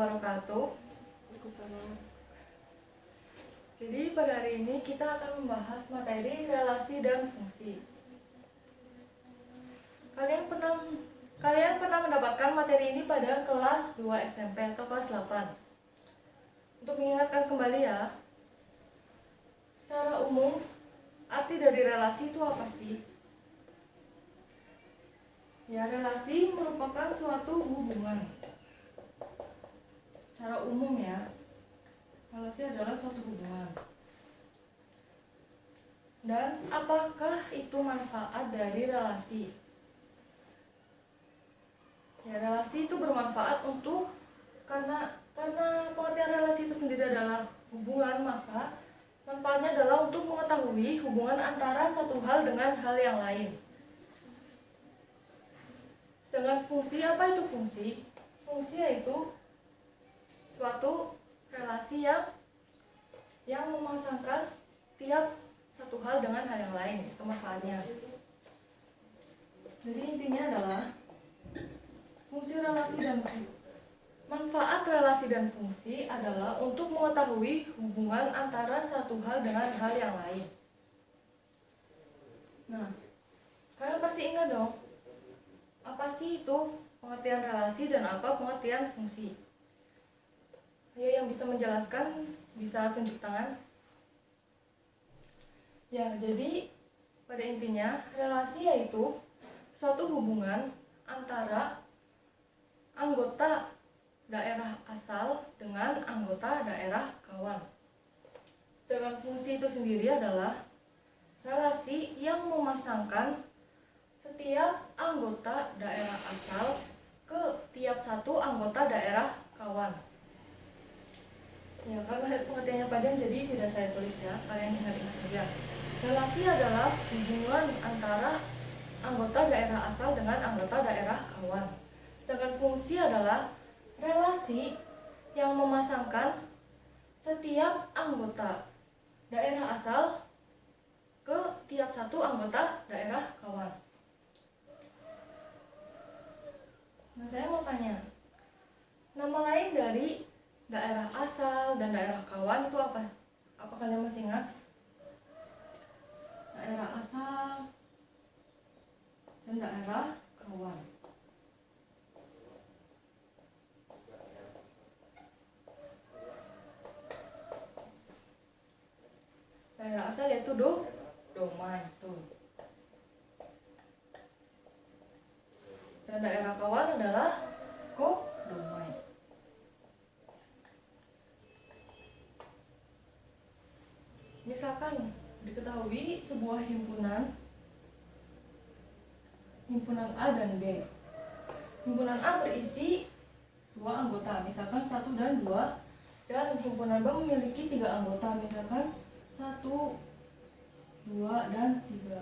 wabarakatuh. Waalaikumsalam. Jadi pada hari ini kita akan membahas materi relasi dan fungsi. Kalian pernah mendapatkan materi ini pada kelas 2 SMP atau kelas 8. Untuk mengingatkan kembali ya, secara umum arti dari relasi itu apa sih? Ya, relasi merupakan suatu hubungan. Secara umum ya, relasi adalah suatu hubungan. Dan apakah itu manfaat dari relasi? Ya, relasi itu bermanfaat karena pengertian relasi itu sendiri adalah hubungan, maka manfaatnya adalah untuk mengetahui hubungan antara satu hal dengan hal yang lain. Sedangkan fungsi, apa itu fungsi? Fungsi yaitu suatu relasi yang memasangkan tiap satu hal dengan hal yang lain, itu manfaatnya. Jadi intinya adalah fungsi relasi dan manfaat relasi dan fungsi adalah untuk mengetahui hubungan antara satu hal dengan hal yang lain. Nah, kalian pasti ingat dong, apa sih itu pengertian relasi dan apa pengertian fungsi? Ayo yang bisa menjelaskan, bisa tunjuk tangan. Ya, jadi pada intinya relasi yaitu suatu hubungan antara anggota daerah asal dengan anggota daerah kawan. Sedangkan fungsi itu sendiri adalah relasi yang memasangkan setiap anggota daerah asal ke tiap satu anggota daerah kawan. Ya, karena pengertiannya panjang jadi tidak saya tulis ya, kalian ingat-ingat saja. Relasi adalah hubungan antara anggota daerah asal dengan anggota daerah kawan. Sedangkan fungsi adalah relasi yang memasangkan setiap anggota daerah asal ke tiap satu anggota daerah kawan. Nah, saya mau tanya, nama lain dari daerah asal dan daerah kawan itu apa? Apa kalian masih ingat? Daerah asal dan daerah kawan. Daerah asal yaitu domain tuh. Dan daerah kawan adalah kodomain. Misalkan diketahui sebuah himpunan A dan B. Himpunan A berisi 2 anggota, misalkan 1 dan 2, dan himpunan B memiliki 3 anggota, misalkan 1, 2, dan 3.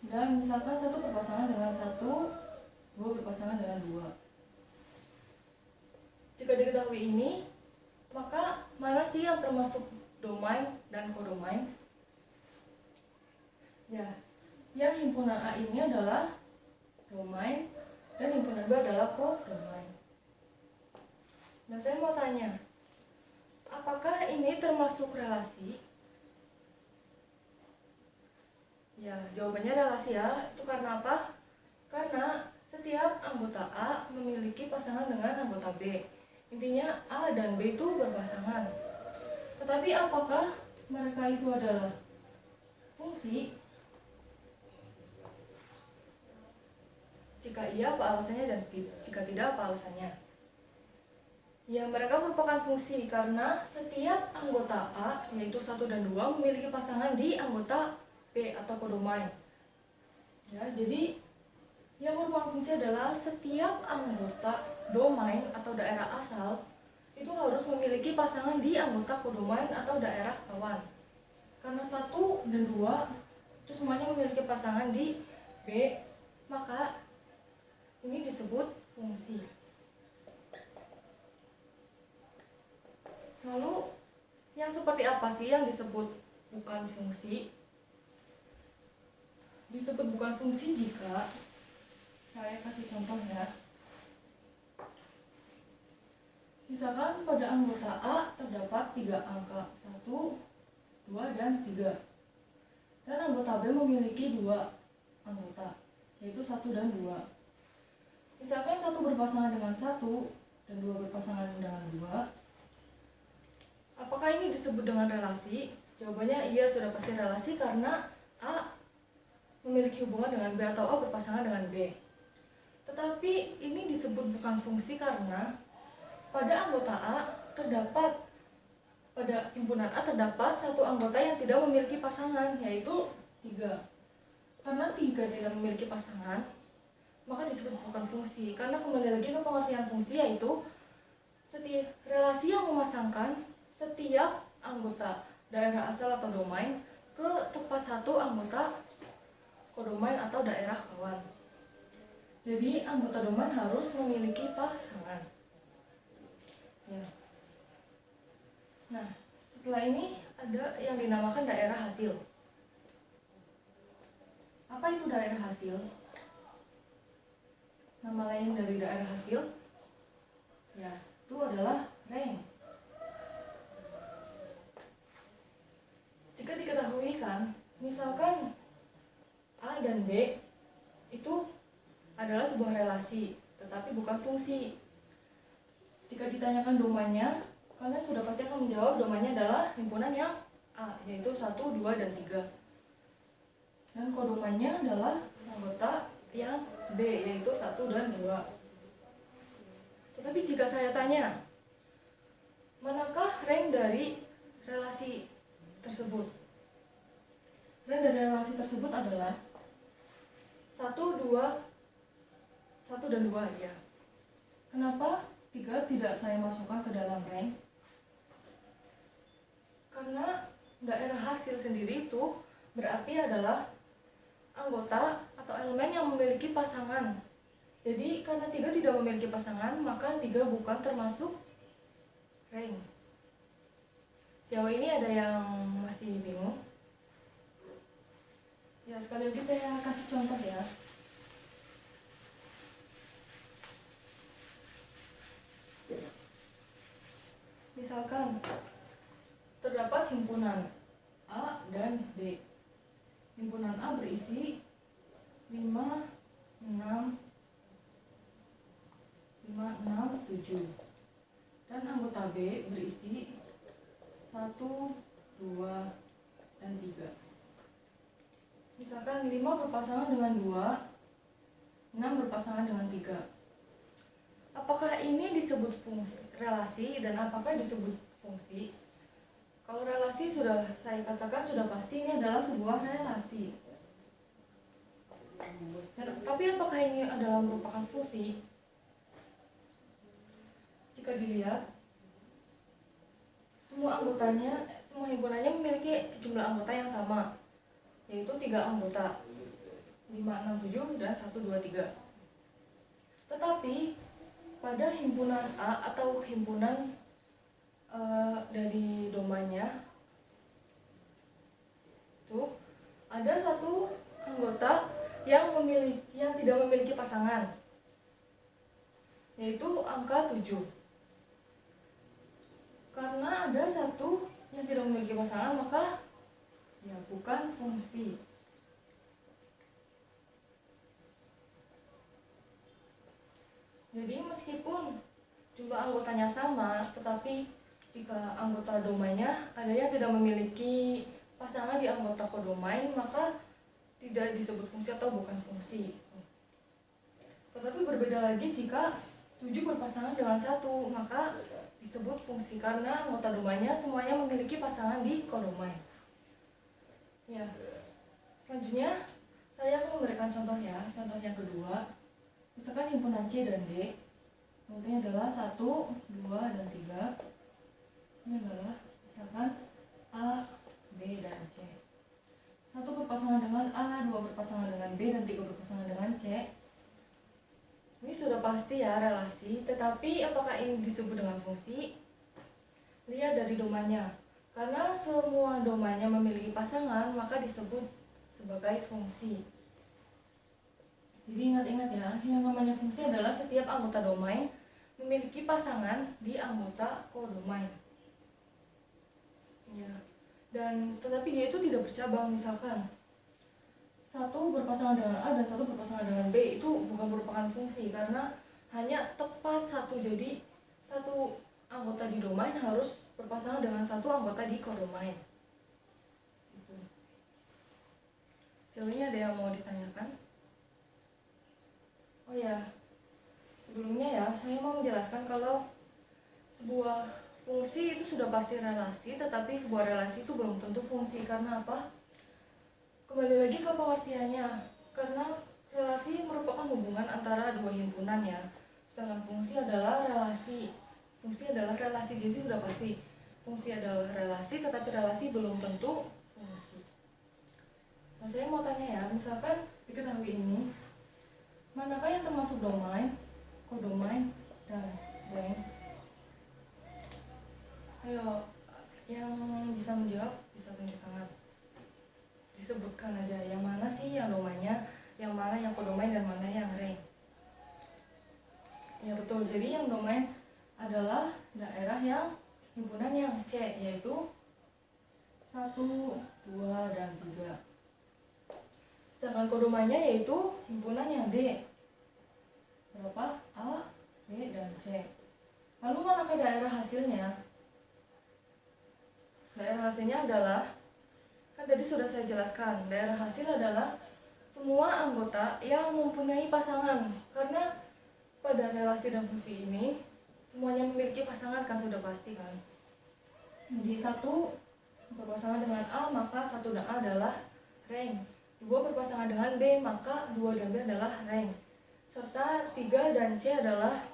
Dan misalkan 1 berpasangan dengan 1, 2 berpasangan dengan 2. Jika diketahui ini, maka mana sih yang termasuk domain dan kodomain? Ya, yang himpunan A ini adalah domain dan himpunan B adalah kodomain. Nah, saya mau tanya, apakah ini termasuk relasi? Ya, jawabannya relasi ya. Itu karena apa? Karena setiap anggota A memiliki pasangan dengan anggota B. Intinya A dan B itu berpasangan. Tetapi apakah mereka itu adalah fungsi? Jika iya, apa alasannya, dan jika tidak, apa alasannya? Ya, mereka merupakan fungsi karena setiap anggota A, yaitu 1 dan 2, memiliki pasangan di anggota B atau kodomain. Ya, jadi yang merupakan fungsi adalah setiap anggota domain atau daerah asal itu harus memiliki pasangan di anggota kodomain atau daerah kawan. Karena 1 dan 2 itu semuanya memiliki pasangan di B, maka ini disebut fungsi. Lalu yang seperti apa sih yang disebut bukan fungsi? Disebut bukan fungsi jika saya kasih contoh ya. Misalkan pada anggota A terdapat 3 angka, 1, 2, dan 3. Dan anggota B memiliki 2 anggota, yaitu 1 dan 2. Misalkan 1 berpasangan dengan 1 dan 2 berpasangan dengan 2. Apakah ini disebut dengan relasi? Jawabannya iya, sudah pasti relasi karena A memiliki hubungan dengan B atau A berpasangan dengan B. Tetapi ini disebut bukan fungsi karena pada anggota A terdapat, pada himpunan A terdapat 1 anggota yang tidak memiliki pasangan, yaitu 3. Karena 3 tidak memiliki pasangan, maka disebut bukan fungsi. Karena kembali lagi ke pengertian fungsi, yaitu setiap relasi yang memasangkan setiap anggota daerah asal atau domain ke tepat satu anggota kodomain atau daerah kawan. Jadi anggota domain harus memiliki pasangan. Ya. Nah, setelah ini ada yang dinamakan daerah hasil. Apa itu daerah hasil? Nama lain dari daerah hasil, ya, itu adalah rank. Jika diketahui kan, misalkan A dan B itu adalah sebuah relasi, tetapi bukan fungsi. Jika ditanyakan domainnya, kalian sudah pasti akan menjawab domainnya adalah himpunan yang A, yaitu 1, 2, dan 3. Dan kodomainnya adalah anggota yang B, yaitu 1 dan 2. Tetapi jika saya tanya, manakah rank dari relasi tersebut? Rank dari relasi tersebut adalah 1, dan 2, ya. Kenapa 3 tidak saya masukkan ke dalam rank? Karena daerah hasil sendiri itu berarti adalah anggota atau elemen yang memiliki pasangan. Jadi karena 3 tidak memiliki pasangan, maka 3 bukan termasuk rank. Sejauh ini ada yang masih bingung? Ya, sekali lagi saya kasih contoh ya. Misalkan terdapat himpunan A dan B. Himpunan A berisi 5, 6, 7. Dan anggota B berisi 1, 2, dan 3. Misalkan 5 berpasangan dengan 2, 6 berpasangan dengan 3. Apakah ini disebut fungsi relasi dan apakah disebut fungsi? Kalau relasi sudah saya katakan sudah pasti ini adalah sebuah relasi. Tapi apakah ini adalah merupakan fungsi? Jika dilihat, semua himpunannya memiliki jumlah anggota yang sama, yaitu 3 anggota, 5, 6, 7, dan 1, 2, 3. Tetapi pada himpunan A atau himpunan dari domainnya itu ada 1 anggota yang tidak memiliki pasangan, yaitu angka 7. Karena ada 1 yang tidak memiliki pasangan, maka ya bukan fungsi. Jadi meskipun jumlah anggotanya sama, tetapi jika anggota domainnya ada yang tidak memiliki pasangan di anggota kodomain, maka tidak disebut fungsi atau bukan fungsi. Tetapi berbeda lagi jika 7 berpasangan dengan 1, maka disebut fungsi karena anggota domainnya semuanya memiliki pasangan di kodomain. Ya. Selanjutnya saya akan memberikan contoh ya. Contoh yang kedua, misalkan himpunan C dan D, contohnya adalah 1, 2, dan 3. Ini adalah misalkan A, B, dan C. 1 berpasangan dengan A, 2 berpasangan dengan B, dan 3 berpasangan dengan C. Ini sudah pasti ya relasi, tetapi apakah ini disebut dengan fungsi? Lihat dari domainnya. Karena semua domainnya memiliki pasangan, maka disebut sebagai fungsi. Jadi ingat-ingat ya, yang namanya fungsi adalah setiap anggota domain memiliki pasangan di anggota kodomain. Ya. Dan tetapi dia itu tidak bercabang. Misalkan satu berpasangan dengan A dan satu berpasangan dengan B, itu bukan merupakan fungsi karena hanya tepat satu. Jadi satu anggota di domain harus berpasangan dengan satu anggota di kodomain. Gitu. Sejauh ini ada yang mau ditanyakan? Oh ya, sebelumnya ya saya mau menjelaskan kalau sebuah fungsi itu sudah pasti relasi, tetapi sebuah relasi itu belum tentu fungsi. Karena apa? Kembali lagi ke pengertiannya, karena relasi merupakan hubungan antara dua himpunan ya, sedangkan fungsi adalah relasi. Jadi sudah pasti fungsi adalah relasi, tetapi relasi belum tentu fungsi. Nah, saya mau tanya ya, misalkan diketahui ini, manakah yang termasuk domain, kodomain, dan rank? Ayo, yang bisa menjawab bisa tunjuk tangan. Disebutkan aja yang mana sih yang domainnya, yang mana yang kodomain, dan mana yang rank. Ya betul, jadi yang domain adalah daerah yang himpunan yang C, yaitu 1, 2, dan 3. Sedangkan kodomainnya yaitu himpunan yang D. Berapa? A, B, dan C. Lalu manakah daerah hasilnya? Daerah hasilnya adalah, kan tadi sudah saya jelaskan, daerah hasil adalah semua anggota yang mempunyai pasangan. Karena pada relasi dan fungsi ini semuanya memiliki pasangan, kan sudah pasti kan. Jadi 1 berpasangan dengan A, maka 1 dan A adalah rank. 2 berpasangan dengan B, maka 2 dan B adalah rank. Serta 3 dan C adalah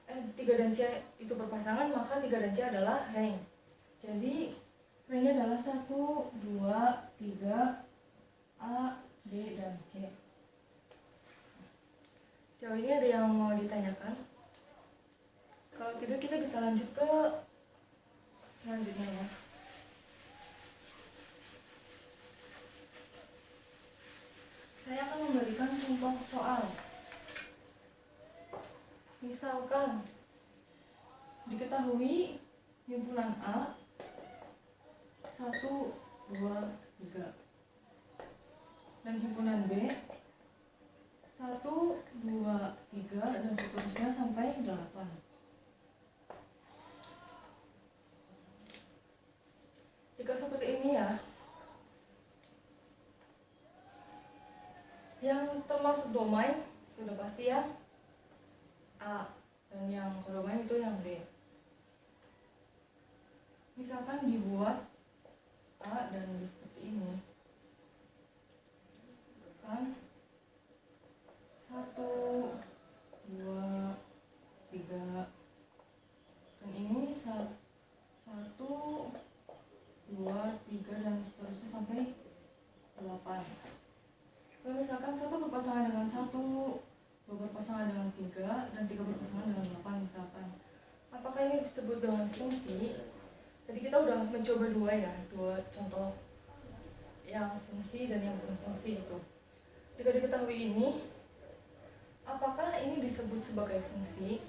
3 dan C itu berpasangan, maka 3 dan C adalah rank. Jadi ranknya adalah 1, 2, 3, A, B, dan C. Sejauh ini ada yang mau ditanyakan? Kalau tidak, kita bisa lanjut ke selanjutnya ya. Saya akan memberikan contoh soal. Misalkan diketahui himpunan A 1, 2, 3 dan himpunan B 1, 2, 3 dan seterusnya sampai 8. Jika seperti ini ya, yang termasuk domain sudah pasti ya A, dan yang kodomain itu yang B. Misalkan dibuat A dan B seperti ini, kan 1, 2, 3, dan ini 1, 2, 3 dan seterusnya sampai 8. Kalau misalkan 1 berpasangan dengan 1, 2 berpasangan dengan 3, dan 3 berpasangan dengan 8 misalkan, apakah ini disebut dengan fungsi? Tadi kita udah mencoba dua contoh yang fungsi dan yang bukan fungsi itu. Jika diketahui ini, apakah ini disebut sebagai fungsi?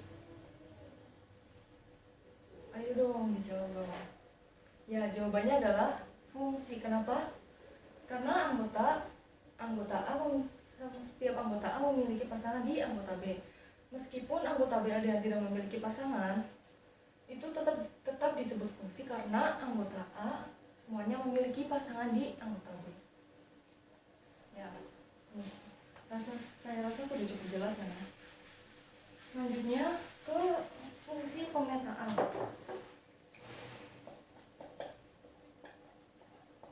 Ayo dong dijawab dong. Ya, jawabannya adalah fungsi. Kenapa? Karena setiap anggota A memiliki pasangan di anggota B. Meskipun anggota B ada yang tidak memiliki pasangan, itu tetap disebut fungsi karena anggota A semuanya memiliki pasangan di anggota B. Ya, saya rasa sudah cukup jelas ya. Selanjutnya ke fungsi pemetaan.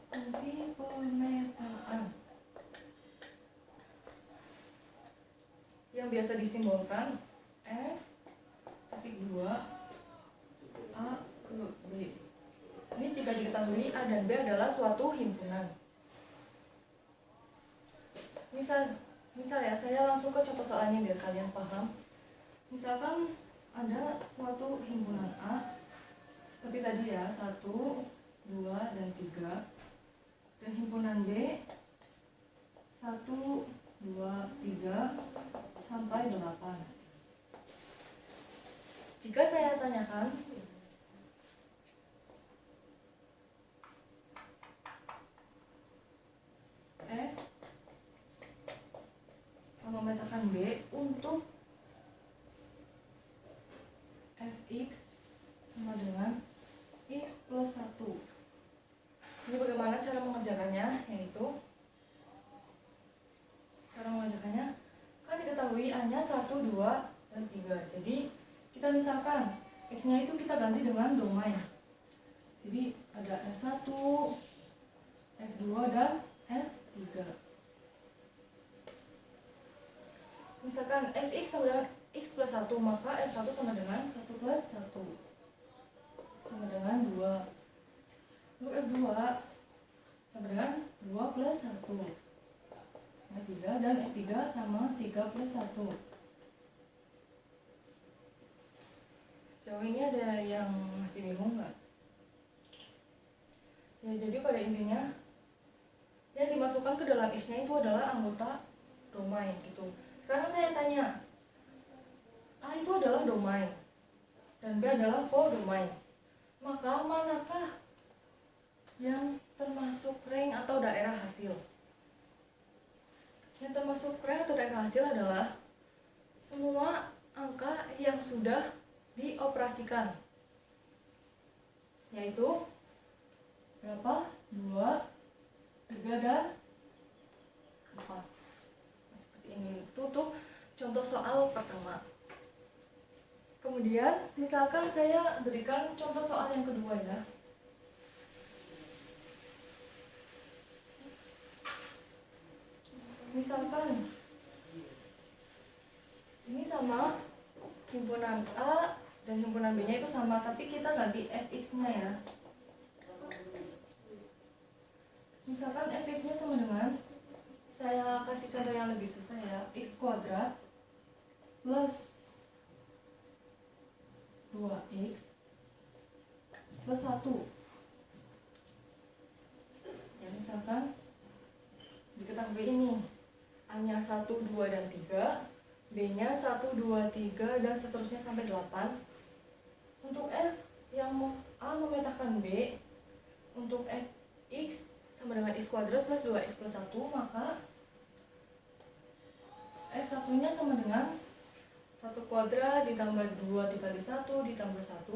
Fungsi pemetaan yang biasa disimbolkan F(2) A ke B. Ini jika diketahui A dan B adalah suatu himpunan. Misal ya, saya langsung ke contoh soalnya biar kalian paham. Misalkan ada suatu himpunan A seperti tadi ya, 1, 2, dan 3, dan himpunan B 1, 2, 3 sampai 8. Jika saya tanyakan memetakan B untuk fx sama dengan x plus 1. Jadi bagaimana cara mengerjakannya? Yaitu cara mengerjakannya kan diketahui A-nya 1, 2, dan 3. Jadi kita misalkan x-nya itu kita ganti dengan domain. Jadi ada F1, F2, dan F3. Misalkan fx sama dengan x plus 1, maka f1 sama dengan 1 plus 1 sama dengan 2. Untuk f2 sama dengan 2 plus 1. F3 dan F3 sama 3 plus 1. Sejauh ini ada yang masih bingung nggak? Ya, jadi pada intinya yang dimasukkan ke dalam X-nya itu adalah anggota domain gitu. Sekarang saya tanya, A itu adalah domain dan B adalah codomain. Maka manakah yang termasuk range atau daerah hasil? Yang termasuk range atau daerah hasil adalah semua angka yang sudah dioperasikan, yaitu berapa? 2, 3, dan 4. Seperti ini. Itu untuk contoh soal pertama. Kemudian misalkan saya berikan contoh soal yang kedua ya. Misalkan ini sama himpunan A dan himpunan B-nya itu sama, tapi kita ganti fx-nya ya. Misalkan fx-nya sama dengan, saya kasih contoh yang lebih susah ya, x kuadrat plus 2x plus 1. Ya, misalkan diketahui ini A-nya 1, 2, dan 3, B-nya 1, 2, 3, dan seterusnya sampai 8. Untuk F yang A memetakan B, untuk fx sama dengan x kuadrat plus 2x plus 1, maka f1-nya sama dengan 1 kuadrat ditambah 2 dikali 1 ditambah 1,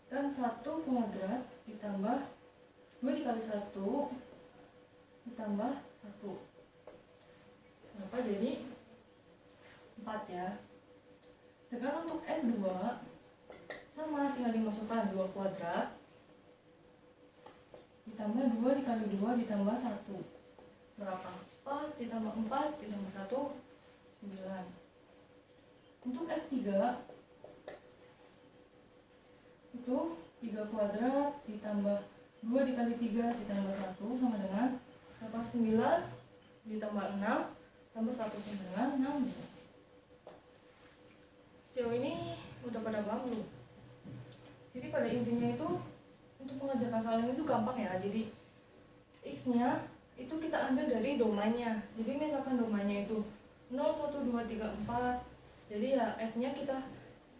dan 1 kuadrat ditambah 2 dikali 1 ditambah 1. Maka jadi 4 ya. Sedangkan untuk F2 sama, tinggal dimasukkan 2 kuadrat ditambah 2 dikali 2 ditambah 1. Berapa? 4 ditambah 4 ditambah 1, 9. Untuk F3 itu 3 kuadrat ditambah 2 dikali 3 ditambah 1 sama dengan berapa? 9 ditambah 6 tambah 1 sama dengan 6. Sejauh ini udah pada paham belum? Jadi pada intinya itu untuk mengerjakan soal ini itu gampang ya. Jadi x-nya itu kita ambil dari domainnya. Jadi misalkan domainnya itu 0, 1, 2, 3, 4. Jadi ya f-nya kita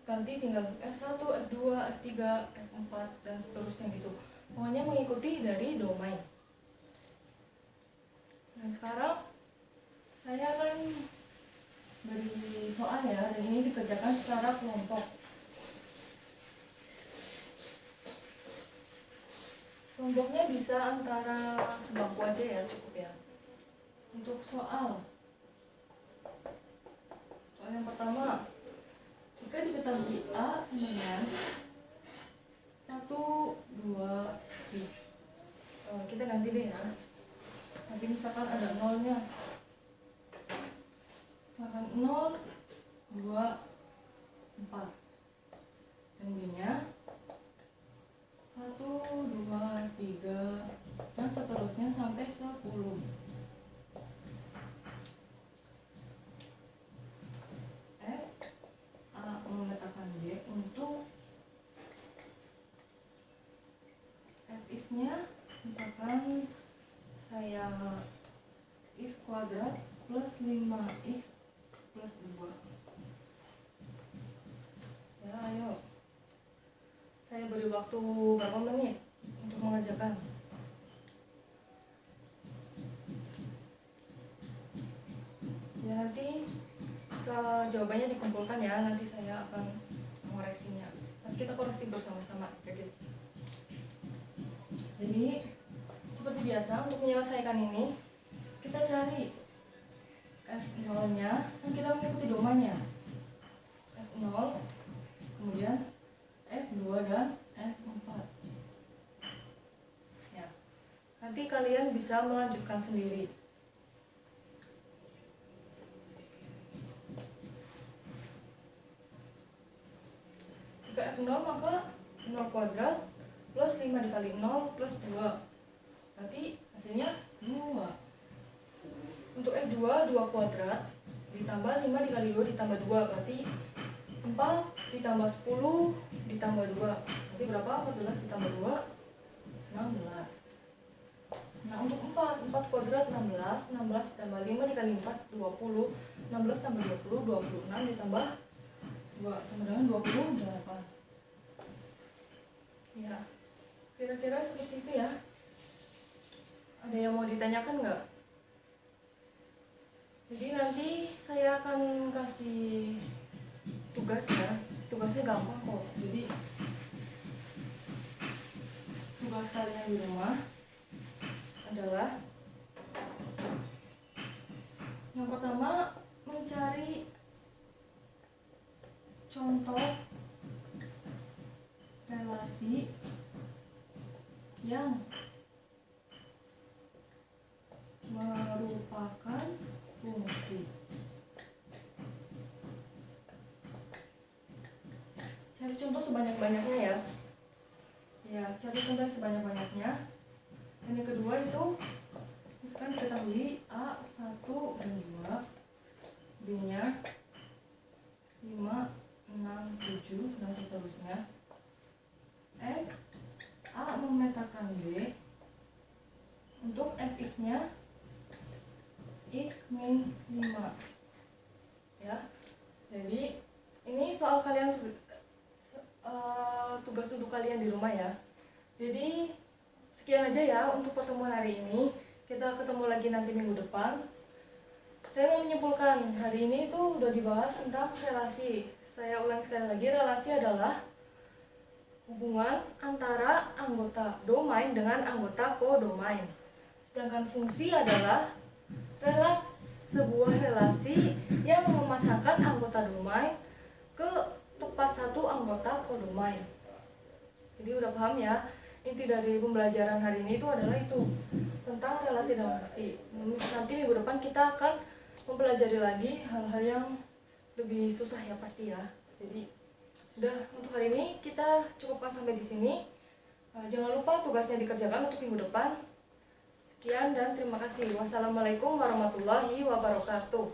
ganti tinggal f1, f2, f3, f4, dan seterusnya gitu. Pokoknya mengikuti dari domain. Nah, sekarang saya akan beri soal ya, dan ini dikerjakan secara kelompok. Kelompoknya bisa antara sebangku aja ya, cukup ya. Untuk soal yang pertama, jika diketahui A sama dengan 1, 2, 3. Kita ganti deh ya. Nanti misalkan ada nolnya. Misalkan 0, 2, 4. Dan B-nya 1, 2, 3, dan seterusnya sampai 10. A memetakan B untuk fx-nya, misalkan saya x kuadrat plus 5x plus 2. Ya, ayo waktu berapa menit untuk mengerjakan. Ya nanti jawabannya dikumpulkan ya, nanti saya akan mengoreksinya. Nanti kita koreksi bersama-sama. Jadi seperti biasa untuk menyelesaikan ini kita cari F0 nya dan kita mengikuti domainnya F0, kemudian F2 dan F4 ya. Nanti kalian bisa melanjutkan sendiri. Jika F0 maka 0 kuadrat plus 5 dikali 0 plus 2, berarti hasilnya 2. Untuk F2 2 kuadrat ditambah 5 dikali 2 ditambah 2, berarti 4 ditambah 10 ditambah 2, berarti berapa? 14 ditambah 2 16. Nah untuk 4 kuadrat 16 ditambah 5 dikali 4 20, 16 tambah 20 26 ditambah 2 sama dengan 28 ya. Kira-kira seperti itu ya. Ada yang mau ditanyakan nggak? Jadi nanti saya akan kasih tugas ya. Tugasnya gampang kok. Jadi tugas kalian di rumah adalah yang pertama mencari contoh relasi yang merupakan fungsi. Cari contoh sebanyak-banyaknya ya. Ya, cari contoh sebanyak-banyaknya. Dan yang kedua itu misalkan diketahui A 1 dan 2, B-nya 5, 6, 7 dan seterusnya. F A memetakan B untuk fx-nya x min 5 ya. Jadi ini soal kalian tugas duduk kalian di rumah ya. Jadi sekian aja ya untuk pertemuan hari ini. Kita ketemu lagi nanti minggu depan. Saya mau menyimpulkan, hari ini tuh udah dibahas tentang relasi. Saya ulang sekali lagi, relasi adalah hubungan antara anggota domain dengan anggota kodomain. Sedangkan fungsi adalah sebuah relasi yang memasangkan anggota domain ke tepat satu anggota kodomain. Jadi udah paham ya, inti dari pembelajaran hari ini itu adalah itu, tentang relasi dan fungsi. Nanti minggu depan kita akan mempelajari lagi hal-hal yang lebih susah ya pasti ya. Jadi udah untuk hari ini kita cukupkan sampai di sini. Jangan lupa tugasnya dikerjakan untuk minggu depan. Sekian dan terima kasih. Wassalamualaikum warahmatullahi wabarakatuh.